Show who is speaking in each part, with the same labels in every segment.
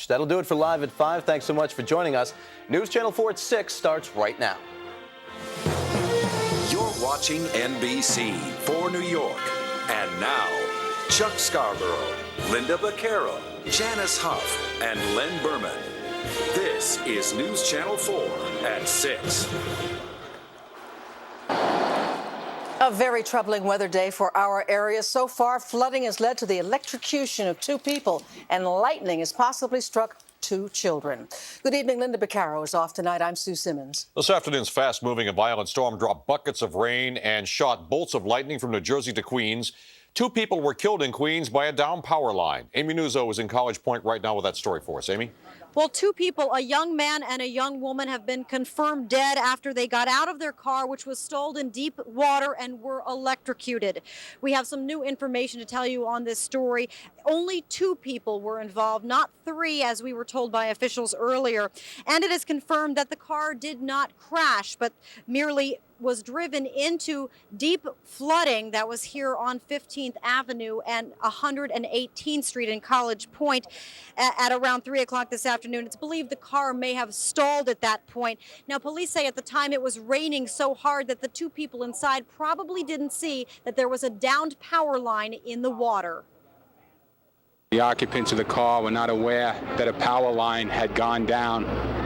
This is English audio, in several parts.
Speaker 1: That'll do it for Live at 5. Thanks so much for joining us. News Channel 4 at 6 starts right now.
Speaker 2: You're watching NBC for New York. And now, Chuck Scarborough, Linda Baquero, Janice Huff, and Len Berman. This is News Channel 4 at 6.
Speaker 3: A very troubling weather day for our area. So far, flooding has led to the electrocution of 2 people, and lightning has possibly struck 2 children. Good evening. Linda Baquero is off tonight. I'm Sue Simmons.
Speaker 4: This afternoon's fast-moving and violent storm dropped buckets of rain and shot bolts of lightning from New Jersey to Queens. 2 people were killed in Queens by a down power line. Amy Nuzzo is in College Point right now with that story for us. Amy?
Speaker 5: Well, 2 people, a young man and a young woman, have been confirmed dead after they got out of their car, which was stalled in deep water, and were electrocuted. We have some new information to tell you on this story. Only 2 people were involved, not 3, as we were told by officials earlier. And it is confirmed that the car did not crash, but merely was driven into deep flooding that was here on 15th Avenue and 118th Street in College Point at around 3 o'clock this afternoon. It's believed the car may have stalled at that point. Now, police say at the time it was raining so hard that the 2 people inside probably didn't see that there was a downed power line in the water.
Speaker 6: The occupants of the car were not aware that a power line had gone down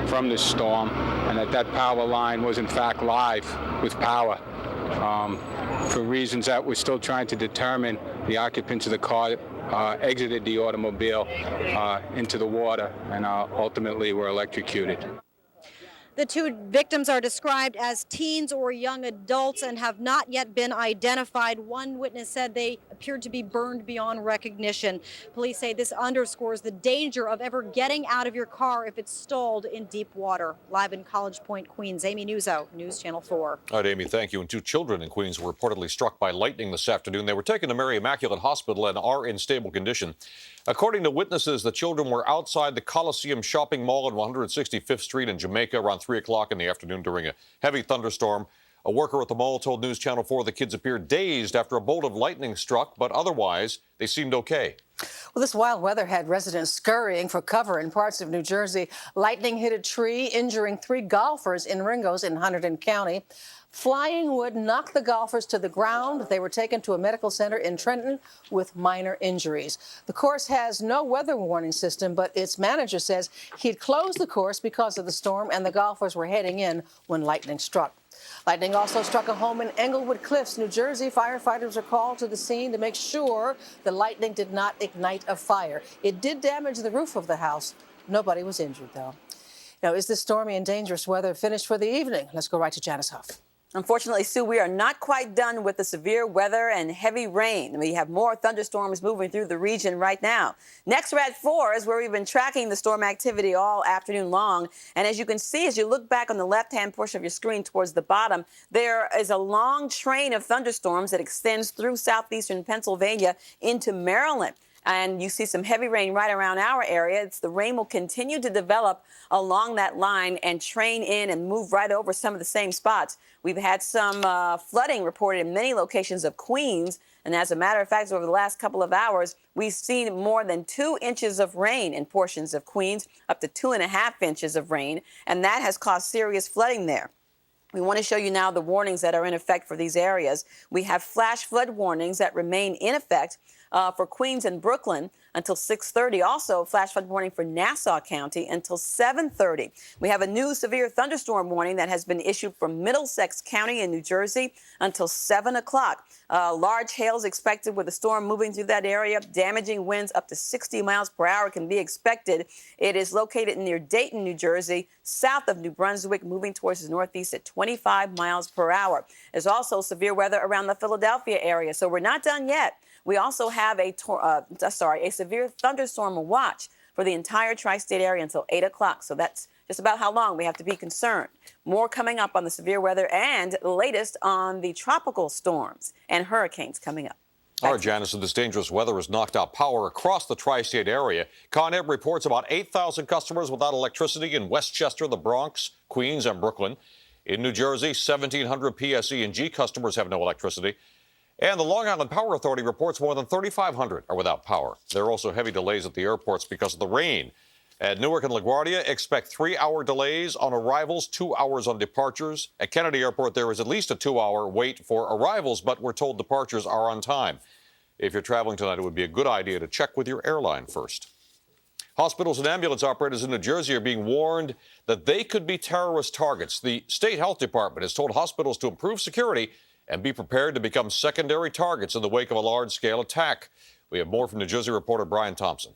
Speaker 6: from the storm and that power line was in fact live with power. For reasons that we're still trying to determine, the occupants of the car exited the automobile into the water and ultimately were electrocuted.
Speaker 5: The 2 victims are described as teens or young adults and have not yet been identified. One witness said they appeared to be burned beyond recognition. Police say this underscores the danger of ever getting out of your car if it's stalled in deep water. Live in College Point, Queens, Amy Nuzzo, News Channel 4.
Speaker 4: All right, Amy, thank you. And 2 children in Queens were reportedly struck by lightning this afternoon. They were taken to Mary Immaculate Hospital and are in stable condition. According to witnesses, the children were outside the Coliseum shopping mall on 165th Street in Jamaica around 3 o'clock in the afternoon during a heavy thunderstorm. A worker at the mall told News Channel 4 the kids appeared dazed after a bolt of lightning struck, but otherwise they seemed okay.
Speaker 3: Well, this wild weather had residents scurrying for cover in parts of New Jersey. Lightning hit a tree, injuring 3 golfers in Ringgoes in Hunterdon County. Flying wood knocked the golfers to the ground. They were taken to a medical center in Trenton with minor injuries. The course has no weather warning system, but its manager says he'd closed the course because of the storm and the golfers were heading in when lightning struck. Lightning also struck a home in Englewood Cliffs, New Jersey. Firefighters were called to the scene to make sure the lightning did not ignite a fire. It did damage the roof of the house. Nobody was injured, though. Now, is this stormy and dangerous weather finished for the evening? Let's go right to Janice Huff.
Speaker 7: Unfortunately, Sue, we are not quite done with the severe weather and heavy rain. We have more thunderstorms moving through the region right now. Next, we're at 4 is where we've been tracking the storm activity all afternoon long. And as you can see, as you look back on the left-hand portion of your screen towards the bottom, there is a long train of thunderstorms that extends through southeastern Pennsylvania into Maryland. And you see some heavy rain right around our area. The rain will continue to develop along that line and train in and move right over some of the same spots. We've had some flooding reported in many locations of Queens. And as a matter of fact, over the last couple of hours, we've seen more than 2 inches of rain in portions of Queens, up to 2.5 inches of rain. And that has caused serious flooding there. We want to show you now the warnings that are in effect for these areas. We have flash flood warnings that remain in effect for Queens and Brooklyn until 6:30. Also, flash flood warning for Nassau County until 7:30. We have a new severe thunderstorm warning that has been issued for Middlesex County in New Jersey until 7 o'clock. Large hail is expected with a storm moving through that area. Damaging winds up to 60 miles per hour can be expected. It is located near Dayton, New Jersey, south of New Brunswick, moving towards the northeast at 25 miles per hour. There's also severe weather around the Philadelphia area, so we're not done yet. We also have a severe thunderstorm watch for the entire tri-state area until 8 o'clock. So that's just about how long we have to be concerned. More coming up on the severe weather and the latest on the tropical storms and hurricanes coming up.
Speaker 4: All right, Janice, this dangerous weather has knocked out power across the tri-state area. Con Ed reports about 8,000 customers without electricity in Westchester, the Bronx, Queens, and Brooklyn. In New Jersey, 1,700 PSE&G customers have no electricity. And the Long Island Power Authority reports more than 3,500 are without power. There are also heavy delays at the airports because of the rain. At Newark and LaGuardia, expect 3-hour delays on arrivals, 2 hours on departures. At Kennedy Airport, there is at least a 2-hour wait for arrivals, but we're told departures are on time. If you're traveling tonight, it would be a good idea to check with your airline first. Hospitals and ambulance operators in New Jersey are being warned that they could be terrorist targets. The state health department has told hospitals to improve security and be prepared to become secondary targets in the wake of a large-scale attack. We have more from New Jersey reporter Brian Thompson.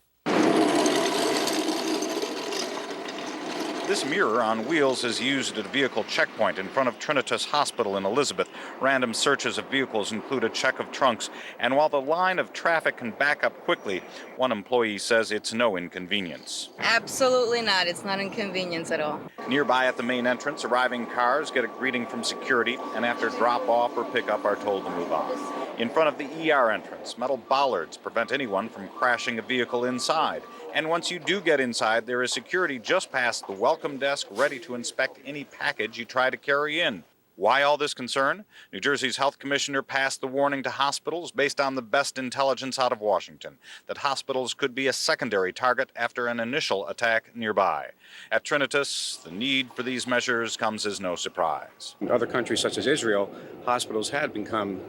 Speaker 8: This mirror on wheels is used at a vehicle checkpoint in front of Trinitas Hospital in Elizabeth. Random searches of vehicles include a check of trunks. And while the line of traffic can back up quickly, one employee says it's no inconvenience.
Speaker 9: Absolutely not. It's not inconvenience at all.
Speaker 8: Nearby at the main entrance, arriving cars get a greeting from security and after drop-off or pickup are told to move on. In front of the ER entrance, metal bollards prevent anyone from crashing a vehicle inside. And once you do get inside, there is security just past the welcome desk ready to inspect any package you try to carry in. Why all this concern? New Jersey's health commissioner passed the warning to hospitals based on the best intelligence out of Washington that hospitals could be a secondary target after an initial attack nearby. At Trinitas, the need for these measures comes as no surprise.
Speaker 10: In other countries such as Israel, hospitals had become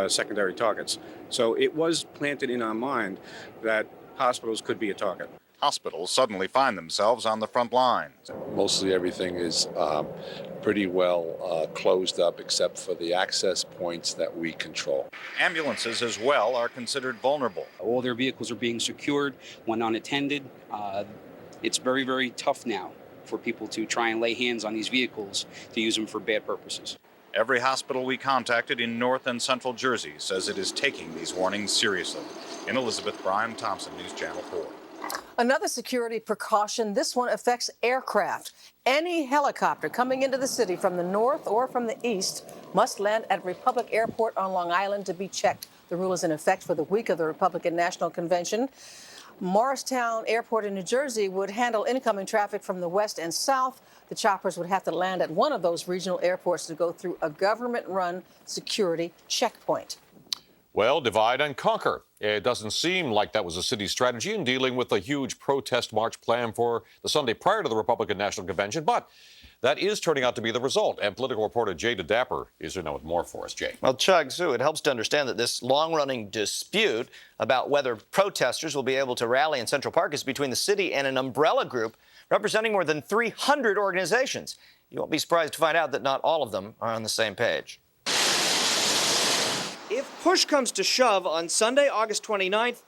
Speaker 10: secondary targets. So it was planted in our mind that hospitals could be a target.
Speaker 8: Hospitals suddenly find themselves on the front lines.
Speaker 11: Mostly everything is pretty well closed up except for the access points that we control.
Speaker 8: Ambulances as well are considered vulnerable.
Speaker 12: All their vehicles are being secured when unattended. It's very, very tough now for people to try and lay hands on these vehicles to use them for bad purposes.
Speaker 8: Every hospital we contacted in North and Central Jersey says it is taking these warnings seriously. In Elizabeth, Brian Thompson, News Channel 4.
Speaker 3: Another security precaution. This one affects aircraft. Any helicopter coming into the city from the north or from the east must land at Republic Airport on Long Island to be checked. The rule is in effect for the week of the Republican National Convention. Morristown Airport in New Jersey would handle incoming traffic from the west and south. The choppers would have to land at one of those regional airports to go through a government-run security checkpoint.
Speaker 4: Well, divide and conquer. It doesn't seem like that was the city's strategy in dealing with a huge protest march planned for the Sunday prior to the Republican National Convention, but that is turning out to be the result. And political reporter Jay DeDapper is here now with more for us. Jay.
Speaker 1: Well, Chug, Sue, it helps to understand that this long-running dispute about whether protesters will be able to rally in Central Park is between the city and an umbrella group representing more than 300 organizations. You won't be surprised to find out that not all of them are on the same page.
Speaker 13: If push comes to shove on Sunday, August 29th,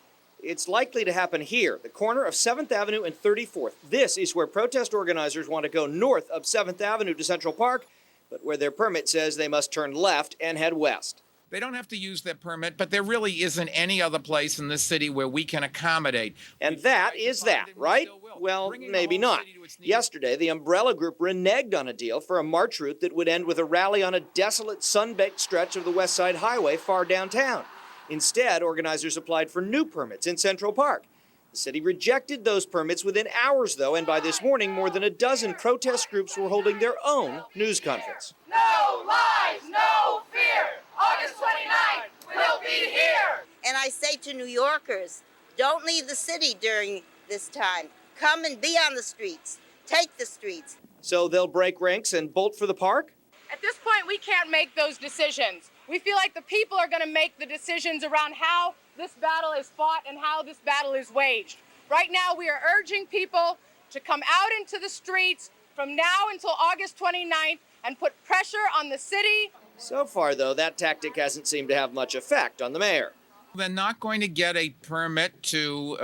Speaker 13: it's likely to happen here, the corner of 7th Avenue and 34th. This is where protest organizers want to go north of 7th Avenue to Central Park, but where their permit says they must turn left and head west.
Speaker 14: They don't have to use their permit, but there really isn't any other place in this city where we can accommodate.
Speaker 13: And that is that, right? Well, maybe not. Yesterday, the umbrella group reneged on a deal for a march route that would end with a rally on a desolate, sun-baked stretch of the West Side Highway far downtown. Instead, organizers applied for new permits in Central Park. The city rejected those permits within hours, though, and by this morning, more than a dozen protest groups were holding their own news conference.
Speaker 15: No lies, no fear. August 29th, we'll be here.
Speaker 16: And I say to New Yorkers, don't leave the city during this time. Come and be on the streets. Take the streets.
Speaker 13: So they'll break ranks and bolt for the park?
Speaker 17: At this point, we can't make those decisions. We feel like the people are going to make the decisions around how this battle is fought and how this battle is waged. Right now, we are urging people to come out into the streets from now until August 29th and put pressure on the city.
Speaker 13: So far, though, that tactic hasn't seemed to have much effect on the mayor.
Speaker 14: They're not going to get a permit to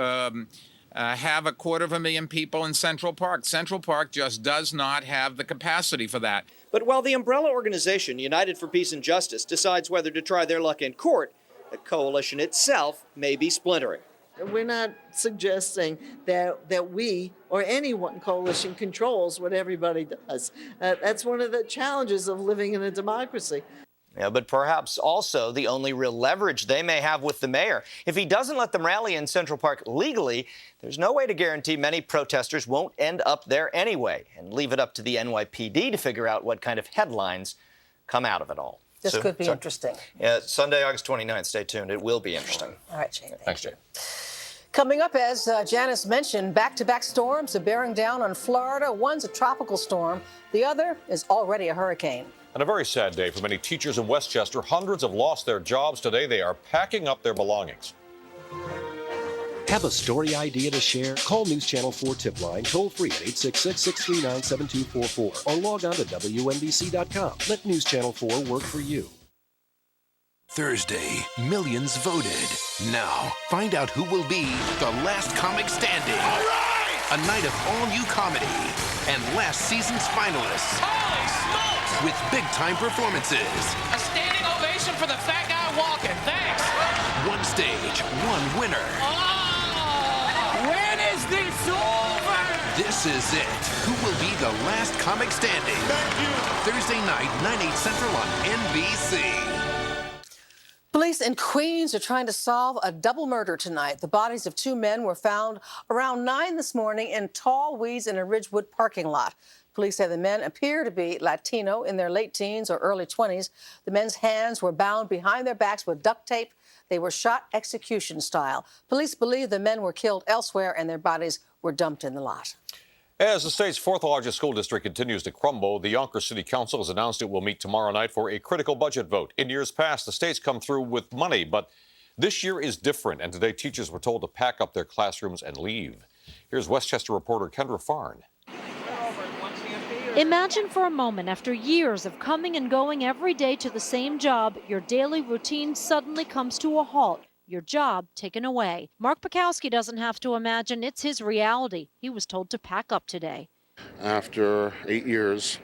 Speaker 14: have 250,000 people in Central Park. Central Park just does not have the capacity for that.
Speaker 13: But while the umbrella organization, United for Peace and Justice, decides whether to try their luck in court, the coalition itself may be splintering.
Speaker 18: We're not suggesting that we or any one coalition controls what everybody does. That's one of the challenges of living in a democracy.
Speaker 1: Yeah, but perhaps also the only real leverage they may have with the mayor. If he doesn't let them rally in Central Park legally, there's no way to guarantee many protesters won't end up there anyway, and leave it up to the NYPD to figure out what kind of headlines come out of it all.
Speaker 3: This could be interesting.
Speaker 1: Yeah, Sunday, August 29th. Stay tuned. It will be interesting.
Speaker 3: All right, Jay.
Speaker 4: Thanks, Jay.
Speaker 3: Coming up, as Janice mentioned, back-to-back storms are bearing down on Florida. One's a tropical storm. The other is already a hurricane.
Speaker 4: And a very sad day for many teachers in Westchester. Hundreds have lost their jobs today. They are packing up their belongings.
Speaker 19: Have a story idea to share? Call News Channel 4 tip line toll free at 866-639-7244 or log on to WNBC.com. Let News Channel 4 work for you.
Speaker 20: Thursday, millions voted. Now, find out who will be the last comic standing. All right! A night of all-new comedy and last season's finalists.
Speaker 15: Holy smokes!
Speaker 20: With big-time performances.
Speaker 15: A standing ovation for the fat guy walking. Thanks.
Speaker 20: One stage, one winner.
Speaker 15: When is this over?
Speaker 20: This is it. Who will be the last comic standing? Thank you. Thursday night, 9/8 Central on NBC.
Speaker 3: Police in Queens are trying to solve a double murder tonight. The bodies of two men were found around 9 this morning in tall weeds in a Ridgewood parking lot. Police say the men appear to be Latino in their late teens or early 20s. The men's hands were bound behind their backs with duct tape. They were shot execution style. Police believe the men were killed elsewhere and their bodies were dumped in the lot.
Speaker 4: As the state's fourth largest school district continues to crumble, the Yonkers City Council has announced it will meet tomorrow night for a critical budget vote. In years past, the state's come through with money, but this year is different, and today teachers were told to pack up their classrooms and leave. Here's Westchester reporter Kendra Farn.
Speaker 21: Imagine for a moment, after years of coming and going every day to the same job, your daily routine suddenly comes to a halt. Your job taken away. Mark Bukowski doesn't have to imagine, it's his reality. He was told to pack up today.
Speaker 22: After 8 years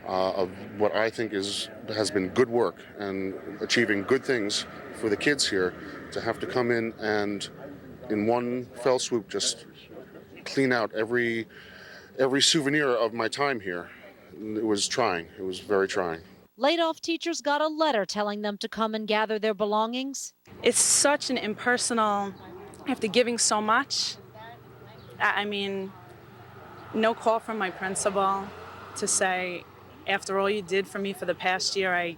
Speaker 22: of what I think has been good work and achieving good things for the kids here, to have to come in and in one fell swoop just clean out every souvenir of my time here, it was trying. It was very trying.
Speaker 21: Laid-off teachers got a letter telling them to come and gather their belongings.
Speaker 23: It's such an impersonal, after giving so much, I mean, no call from my principal to say, after all you did for me for the past year,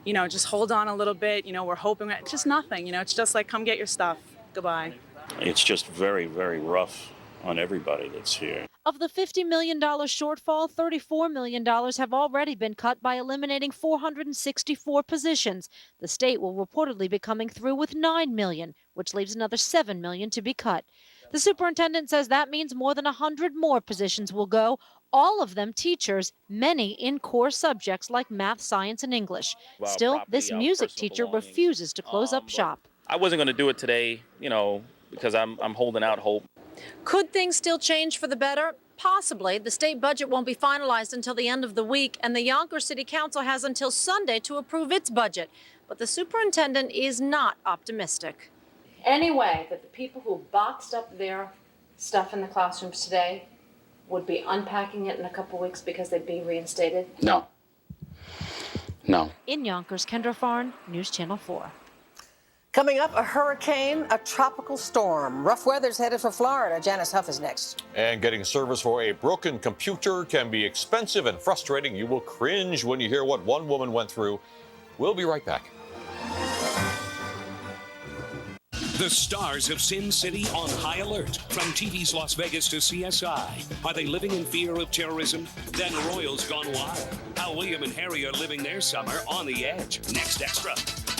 Speaker 23: just hold on a little bit, we're hoping, just nothing, it's just like, come get your stuff, goodbye.
Speaker 24: It's just very, very rough on everybody that's here.
Speaker 21: Of the $50 million shortfall, $34 million have already been cut by eliminating 464 positions. The state will reportedly be coming through with $9 million, which leaves another $7 million to be cut. The superintendent says that means more than 100 more positions will go, all of them teachers, many in core subjects like math, science, and English. Still, this music teacher refuses to close up shop.
Speaker 24: I wasn't going to do it today, because I'm holding out hope.
Speaker 21: Could things still change for the better? Possibly. The state budget won't be finalized until the end of the week, and the Yonkers City Council has until Sunday to approve its budget. But the superintendent is not optimistic. Any way that the people who boxed up their stuff in the classrooms today would be unpacking it in a couple weeks because they'd be reinstated?
Speaker 22: No.
Speaker 21: In Yonkers, Kendra Farn, News Channel 4.
Speaker 3: Coming up, a hurricane, a tropical storm. Rough weather's headed for Florida. Janice Huff is next.
Speaker 4: And getting service for a broken computer can be expensive and frustrating. You will cringe when you hear what one woman went through. We'll be right back.
Speaker 25: The stars of Sin City on high alert. From TV's Las Vegas to CSI. Are they living in fear of terrorism? Then Royals gone wild. How William and Harry are living their summer on the edge. Next Extra.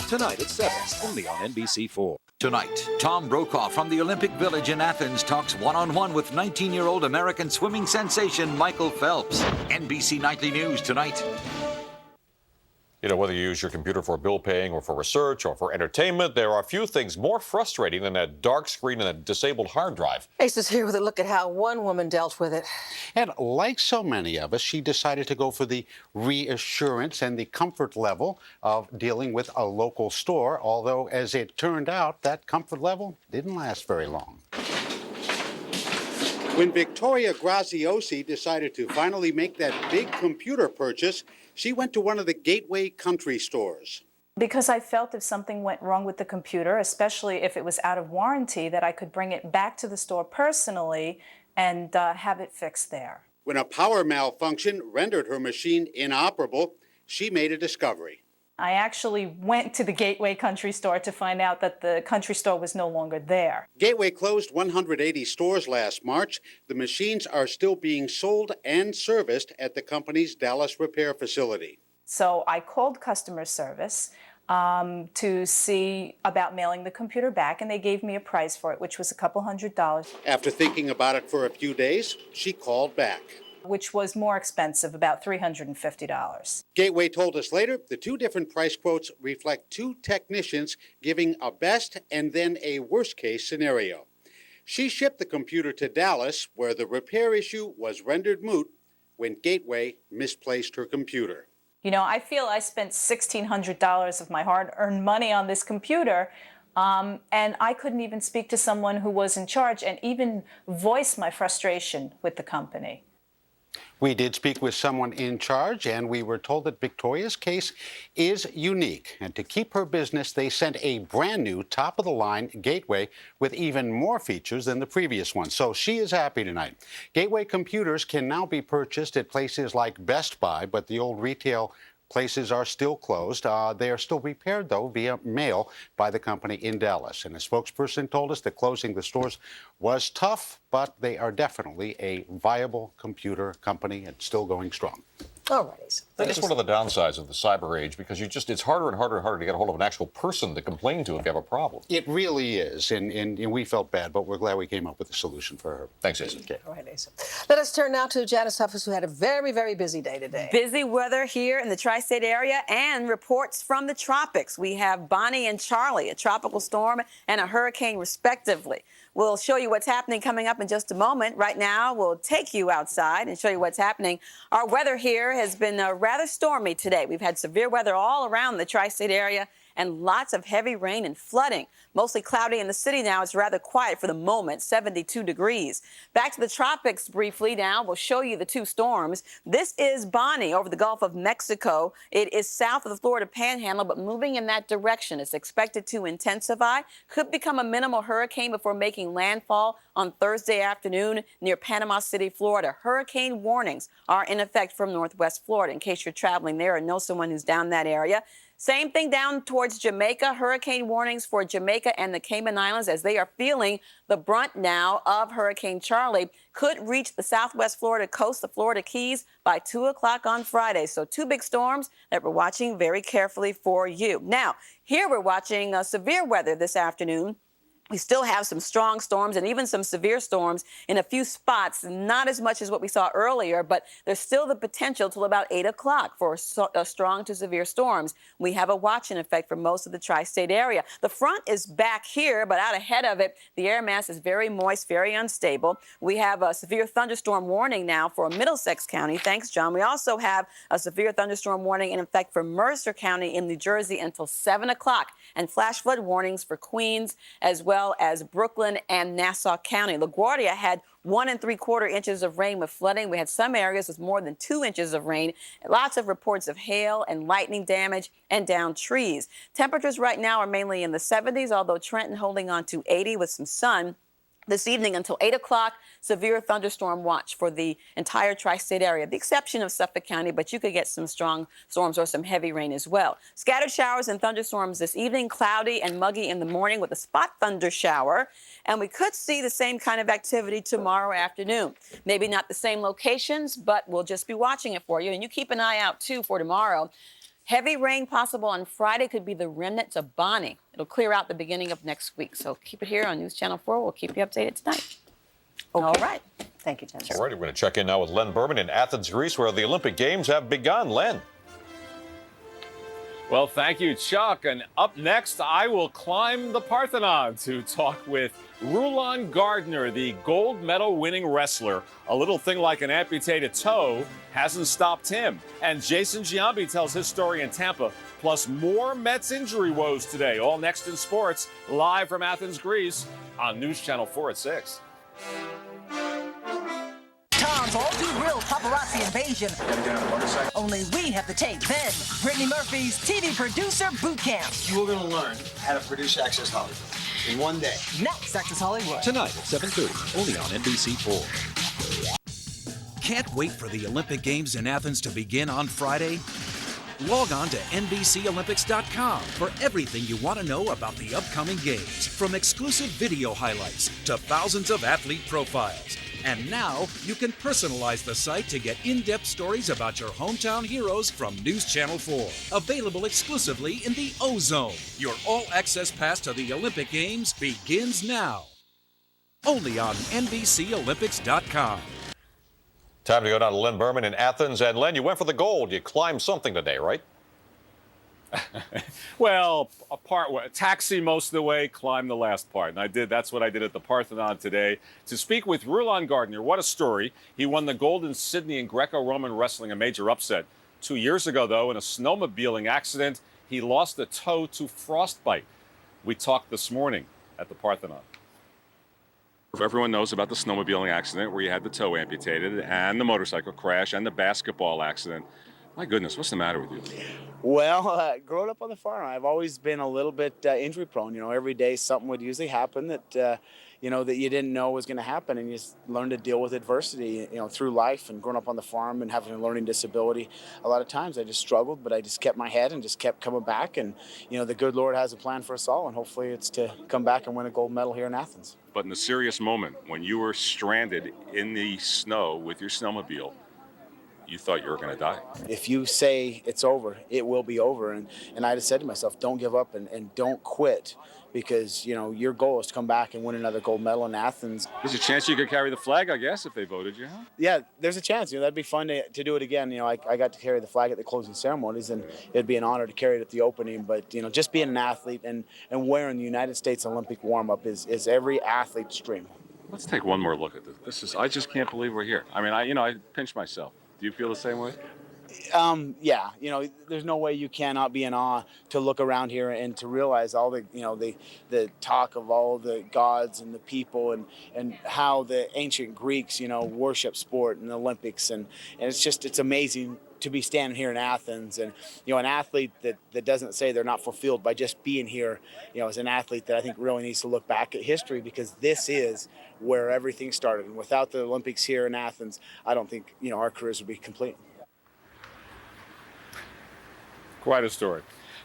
Speaker 2: Tonight at 7, only on NBC4. Tonight, Tom Brokaw from the Olympic Village in Athens talks one-on-one with 19-year-old American swimming sensation Michael Phelps. NBC Nightly News tonight.
Speaker 4: Whether you use your computer for bill paying or for research or for entertainment, there are few things more frustrating than that dark screen and a disabled hard drive.
Speaker 3: Ace is here with a look at how one woman dealt with it.
Speaker 26: And like so many of us, she decided to go for the reassurance and the comfort level of dealing with a local store, although as it turned out, that comfort level didn't last very long.
Speaker 27: When Victoria Graziosi decided to finally make that big computer purchase, she went to one of the gateway country stores.
Speaker 28: Because I felt if something went wrong with the computer, especially if it was out of warranty, that I could bring it back to the store personally and have it fixed there.
Speaker 27: When a power malfunction rendered her machine inoperable, she made a discovery.
Speaker 28: I actually went to the Gateway Country Store to find out that the country store was no longer there.
Speaker 27: Gateway closed 180 stores last March. The machines are still being sold and serviced at the company's Dallas repair facility.
Speaker 28: So I called customer service to see about mailing the computer back, and they gave me a price for it, which was a couple $100.
Speaker 27: After thinking about it for a few days, she called back,
Speaker 28: which was more expensive, about $350.
Speaker 27: Gateway told us later the two different price quotes reflect two technicians giving a best and then a worst case scenario. She shipped the computer to Dallas, where the repair issue was rendered moot when Gateway misplaced her computer.
Speaker 28: You know, I feel I spent $1,600 of my hard-earned money on this computer, and I couldn't even speak to someone who was in charge and even voice my frustration with the company.
Speaker 26: We did speak with someone in charge, and we were told that Victoria's case is unique. And to keep her business, they sent a brand new top-of-the-line Gateway with even more features than the previous one. So she is happy tonight. Gateway computers can now be purchased at places like Best Buy, but the old retail places are still closed. They are still repaired, though, via mail by the company in Dallas. And a spokesperson told us that closing the stores was tough, but they are definitely a viable computer company and still going strong.
Speaker 3: All right.
Speaker 4: That's one of the downsides of the cyber age, because it's harder and harder and harder to get a hold of an actual person to complain to if you have a problem.
Speaker 26: It really is, and we felt bad, but we're glad we came up with a solution for her.
Speaker 4: Thanks, Asa.
Speaker 26: Okay.
Speaker 3: All right, Asa. Let us turn now to Janice Huffis, who had a very, very busy day today.
Speaker 5: Busy weather here in the tri-state area and reports from the tropics. We have Bonnie and Charlie, a tropical storm and a hurricane, respectively. We'll show you what's happening coming up in just a moment. Right now, we'll take you outside and show you what's happening. Our weather here has been rather stormy today. We've had severe weather all around the tri-state area and lots of heavy rain and flooding. Mostly cloudy in the city now. It's rather quiet for the moment, 72 degrees. Back to the tropics briefly now. We'll show you the two storms. This is Bonnie over the Gulf of Mexico. It is south of the Florida Panhandle, but moving in that direction. It's expected to intensify. Could become a minimal hurricane before making landfall on Thursday afternoon near Panama City, Florida. Hurricane warnings are in effect from Northwest Florida in case you're traveling there or know someone who's down that area. Same thing down towards Jamaica. Hurricane warnings for Jamaica and the Cayman Islands as they are feeling the brunt now of Hurricane Charlie. Could reach the southwest Florida coast, the Florida Keys, by 2 o'clock on Friday. So two big storms that we're watching very carefully for you. Now, here we're watching severe weather this afternoon. We still have some strong storms and even some severe storms in a few spots, not as much as what we saw earlier, but there's still the potential till about 8 o'clock for strong to severe storms. We have a watch in effect for most of the tri-state area. The front is back here, but out ahead of it, the air mass is very moist, very unstable. We have a severe thunderstorm warning now for Middlesex County. Thanks, John. We also have a severe thunderstorm warning in effect for Mercer County in New Jersey until 7 o'clock, and flash flood warnings for Queens as well as Brooklyn and Nassau County. LaGuardia had 1 3/4 inches of rain with flooding. We had some areas with more than 2 inches of rain. Lots of reports of hail and lightning damage and downed trees. Temperatures right now are mainly in the 70s, although Trenton holding on to 80 with some sun. This evening until 8 o'clock, severe thunderstorm watch for the entire tri-state area, the exception of Suffolk County, but you could get some strong storms or some heavy rain as well. Scattered showers and thunderstorms this evening, cloudy and muggy in the morning with a spot thunder shower. And we could see the same kind of activity tomorrow afternoon. Maybe not the same locations, but we'll just be watching it for you. And you keep an eye out, too, for tomorrow. Heavy rain possible on Friday could be the remnants of Bonnie. It'll clear out the beginning of next week. So keep it here on News Channel 4. We'll keep you updated tonight. Okay. All right. Thank you, Jennifer.
Speaker 4: All right, we're going to check in now with Len Berman in Athens, Greece, where the Olympic Games have begun. Len.
Speaker 6: Well, thank you, Chuck. And up next, I will climb the Parthenon to talk with Rulon Gardner, the gold medal winning wrestler. A little thing like an amputated toe hasn't stopped him. And Jason Giambi tells his story in Tampa, plus more Mets injury woes today. All next in sports, live from Athens, Greece, on News Channel 4 at 6.
Speaker 7: Tom's all-too-real paparazzi invasion. Only we have the tape. Then, Brittany Murphy's TV producer boot camp.
Speaker 8: You are going to learn how to produce Access Hollywood in one day.
Speaker 7: Next, Access Hollywood.
Speaker 9: Tonight at 7:30, only on NBC4.
Speaker 10: Can't wait for the Olympic Games in Athens to begin on Friday?
Speaker 9: Log on to NBCOlympics.com for everything you want to know about the upcoming games, from exclusive video highlights to thousands of athlete profiles. And now you can personalize the site to get in-depth stories about your hometown heroes from News Channel 4. Available exclusively in the O-Zone. Your all-access pass to the Olympic Games begins now. Only on NBCOlympics.com.
Speaker 4: Time to go down to Len Berman in Athens. And Len, you went for the gold. You climbed something today, right?
Speaker 6: Well, taxi most of the way, climb the last part. And that's what I did at the Parthenon today to speak with Rulon Gardner. What a story. He won the gold in Sydney in Greco-Roman wrestling, a major upset. 2 years ago, though, in a snowmobiling accident, he lost a toe to frostbite. We talked this morning at the Parthenon. Everyone knows about the snowmobiling accident where you had the toe amputated and the motorcycle crash and the basketball accident. My goodness, what's the matter with you?
Speaker 10: Well, growing up on the farm, I've always been a little bit injury prone. You know, every day something would usually happen that, you know, that you didn't know was going to happen. And you just learn to deal with adversity, you know, through life. And growing up on the farm and having a learning disability, a lot of times I just struggled, but I just kept my head and just kept coming back. And, you know, the good Lord has a plan for us all. And hopefully it's to come back and win a gold medal here in Athens.
Speaker 6: But in the serious moment, when you were stranded in the snow with your snowmobile, you thought you were going to die.
Speaker 10: If you say it's over, it will be over. And I just said to myself, don't give up and don't quit, because, you know, your goal is to come back and win another gold medal in Athens.
Speaker 6: There's a chance you could carry the flag, I guess, if they voted you, huh?
Speaker 10: Yeah, there's a chance. You know, that'd be fun to do it again. You know, I got to carry the flag at the closing ceremonies, and it'd be an honor to carry it at the opening. But, you know, just being an athlete and wearing the United States Olympic warm-up is every athlete's dream.
Speaker 6: Let's take one more look at this. I just can't believe we're here. I mean, I pinch myself. Do you feel the same way?
Speaker 10: Yeah, you know, there's no way you cannot be in awe to look around here and to realize all the, you know, the talk of all the gods and the people and how the ancient Greeks, you know, worship sport and the Olympics. And it's amazing to be standing here in Athens. And, you know, an athlete that doesn't say they're not fulfilled by just being here, you know, is an athlete that I think really needs to look back at history, because this is where everything started. And without the Olympics here in Athens, I don't think, you know, our careers would be complete.
Speaker 6: Quite a story.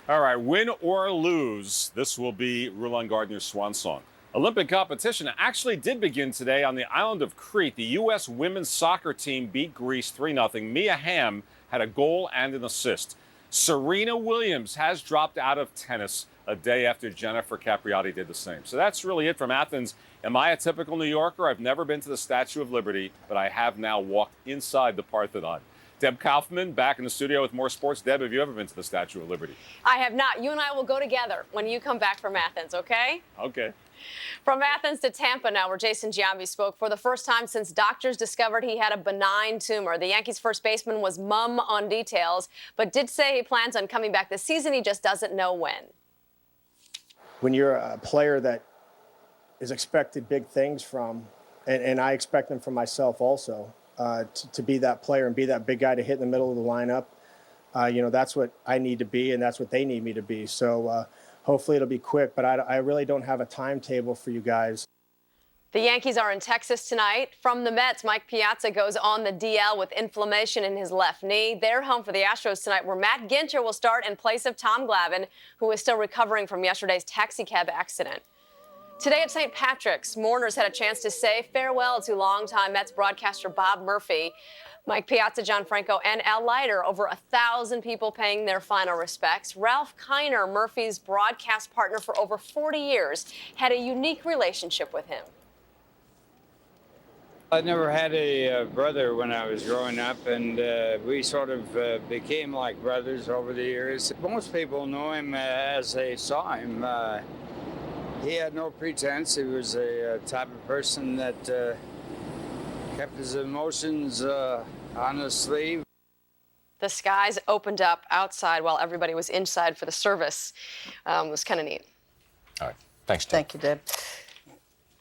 Speaker 6: All right, win or lose, this will be Rulon Gardner's swan song. Olympic competition actually did begin today on the island of Crete. The U.S. women's soccer team beat Greece 3-0. Mia Hamm had a goal and an assist. Serena Williams has dropped out of tennis a day after Jennifer Capriati did the same. So that's really it from Athens. Am I a typical New Yorker? I've never been to the Statue of Liberty, but I have now walked inside the Parthenon. Deb Kaufman back in the studio with more sports. Deb, have you ever been to the Statue of Liberty?
Speaker 11: I have not. You and I will go together when you come back from Athens, okay?
Speaker 6: Okay.
Speaker 11: From Athens to Tampa now, where Jason Giambi spoke for the first time since doctors discovered he had a benign tumor. The Yankees' first baseman was mum on details, but did say he plans on coming back this season. He just doesn't know when.
Speaker 12: When you're a player that is expected big things from, and I expect them from myself also, to be that player and be that big guy to hit in the middle of the lineup, you know, that's what I need to be, and that's what they need me to be. So hopefully it'll be quick, but I really don't have a timetable for you guys.
Speaker 11: The Yankees are in Texas tonight. From the Mets, Mike Piazza goes on the DL with inflammation in his left knee. They're home for the Astros tonight, where Matt Ginter will start in place of Tom Glavine, who is still recovering from yesterday's taxicab accident. Today at St. Patrick's, mourners had a chance to say farewell to longtime Mets broadcaster Bob Murphy. Mike Piazza, John Franco, and Al Leiter, over 1,000 people paying their final respects. Ralph Kiner, Murphy's broadcast partner for over 40 years, had a unique relationship with him.
Speaker 13: I never had a brother when I was growing up, and we sort of became like brothers over the years. Most people know him as they saw him. He had no pretense. He was a type of person that kept his emotions on his sleeve.
Speaker 11: The skies opened up outside while everybody was inside for the service. It was kind of neat.
Speaker 4: All right. Thanks, Deb.
Speaker 3: Thank you, Deb.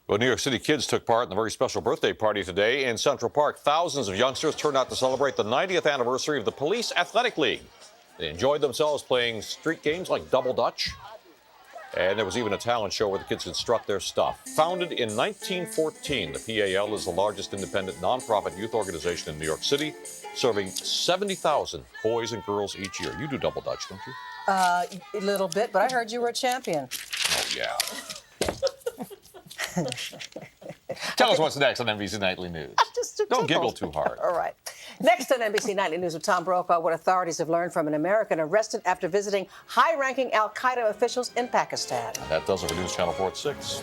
Speaker 4: Well, New York City kids took part in a very special birthday party today in Central Park. Thousands of youngsters turned out to celebrate the 90th anniversary of the Police Athletic League. They enjoyed themselves playing street games like Double Dutch, And there was even a talent show where the kids could strut their stuff. Founded in 1914, the PAL is the largest independent nonprofit youth organization in New York City, serving 70,000 boys and girls each year. You do double dutch, don't you?
Speaker 3: A little bit, but I heard you were a champion.
Speaker 4: Oh, yeah. Tell us what's next on NBC Nightly News. Don't giggle too hard.
Speaker 3: All right. Next on NBC Nightly News with Tom Brokaw, what authorities have learned from an American arrested after visiting high-ranking al-Qaeda officials in Pakistan.
Speaker 4: That does it for News Channel 4 at 6.